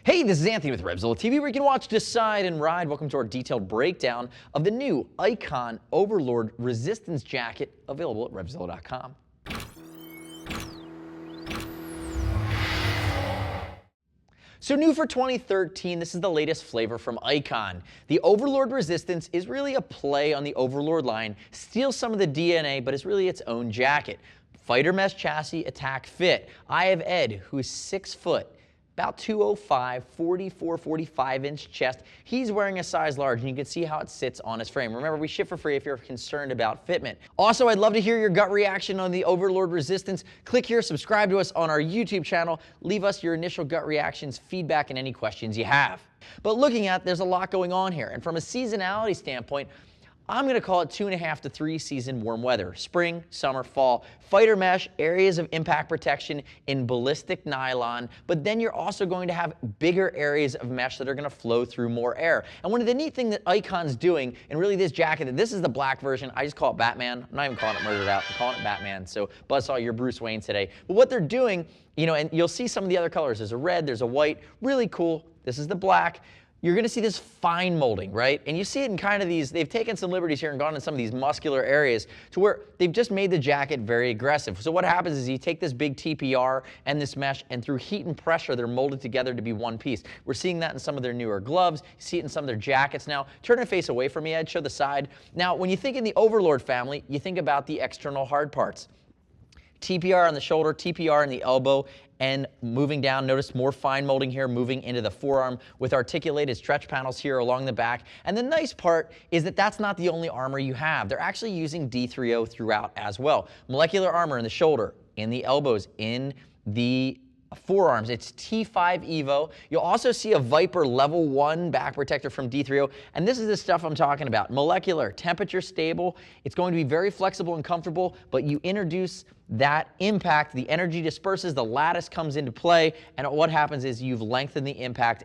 Hey, this is Anthony with RevZilla TV, where you can watch, decide, and ride. Welcome to our detailed breakdown of the new Icon Overlord Resistance Jacket, available at RevZilla.com. So new for 2013, this is the latest flavor from Icon. The Overlord Resistance is really a play on the Overlord line, steals some of the DNA, but is really its own jacket. Fighter mesh chassis, attack fit. I have Ed, who is 6 foot, about 205, 44, 45-inch chest. He's wearing a size large, and you can see how it sits on his frame. Remember, we ship for free if you're concerned about fitment. Also, I'd love to hear your gut reaction on the Overlord Resistance. Click here, subscribe to us on our YouTube channel. Leave us your initial gut reactions, feedback, and any questions you have. But looking at, there's a lot going on here. And from a seasonality standpoint, I'm going to call it 2.5 to 3 season warm weather. Spring, summer, fall. Fighter mesh, areas of impact protection in ballistic nylon, but then you're also going to have bigger areas of mesh that are going to flow through more air. And one of the neat things that Icon's doing, and really this jacket, this is the black version. I just call it Batman. I'm not even calling it Murdered Out. I'm calling it Batman. So Buzzsaw, you're Bruce Wayne today. But what they're doing, and you'll see some of the other colors. There's a red, there's a white. Really cool. This is the black. You're going to see this fine molding, right? And you see it in kind of these, they've taken some liberties here and gone in some of these muscular areas to where they've just made the jacket very aggressive. So what happens is you take this big TPR and this mesh, and through heat and pressure, they're molded together to be one piece. We're seeing that in some of their newer gloves. You see it in some of their jackets now. Turn your face away from me, Ed, show the side. Now, when you think in the Overlord family, you think about the external hard parts. TPR on the shoulder, TPR in the elbow, and moving down, notice more fine molding here, moving into the forearm with articulated stretch panels here along the back. And the nice part is that that's not the only armor you have. They're actually using D3O throughout as well. Molecular armor in the shoulder, in the elbows, in the forearms. It's T5 Evo. You'll also see a Viper level 1 back protector from D3O, and this is the stuff I'm talking about. Molecular, temperature stable. It's going to be very flexible and comfortable, but you introduce that impact, the energy disperses, the lattice comes into play, and what happens is you've lengthened the impact.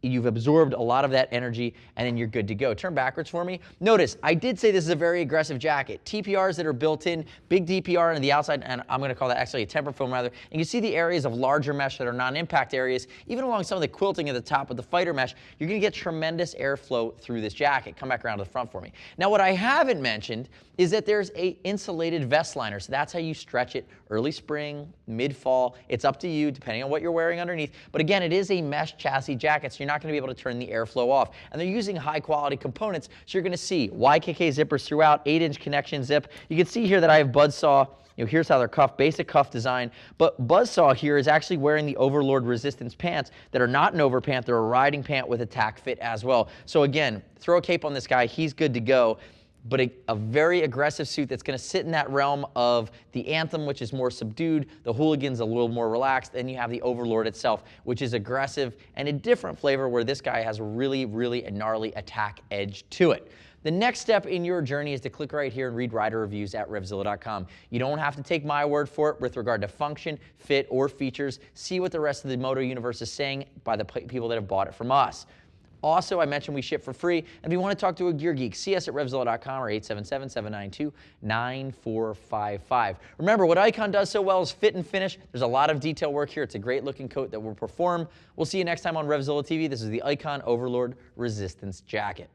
You've absorbed a lot of that energy, and then you're good to go. Turn backwards for me. Notice, I did say this is a very aggressive jacket. TPRs that are built in, big DPR on the outside, and I'm going to call that actually a temper foam rather. And you see the areas of larger mesh that are non-impact areas. Even along some of the quilting at the top of the fighter mesh, you're going to get tremendous airflow through this jacket. Come back around to the front for me. Now, what I haven't mentioned is that there's a insulated vest liner. So that's how you stretch it early spring, mid-fall. It's up to you, depending on what you're wearing underneath. But again, it is a mesh chassis jacket, so you're not going to be able to turn the airflow off. And they're using high-quality components, so you're going to see YKK zippers throughout, 8-inch connection zip. You can see here that I have Buzzsaw. Here's how they're cuffed, basic cuff design. But Buzzsaw here is actually wearing the Overlord Resistance pants that are not an overpant. They're a riding pant with attack fit as well. So again, throw a cape on this guy. He's good to go. But a very aggressive suit that's going to sit in that realm of the Anthem, which is more subdued, the Hooligan's a little more relaxed, and you have the Overlord itself, which is aggressive and a different flavor where this guy has really, really a gnarly attack edge to it. The next step in your journey is to click right here and read rider reviews at RevZilla.com. You don't have to take my word for it with regard to function, fit, or features. See what the rest of the moto universe is saying by the people that have bought it from us. Also, I mentioned we ship for free, and if you want to talk to a gear geek, see us at RevZilla.com or 877-792-9455. Remember, what Icon does so well is fit and finish. There's a lot of detail work here. It's a great looking coat that will perform. We'll see you next time on RevZilla TV. This is the Icon Overlord Resistance Jacket.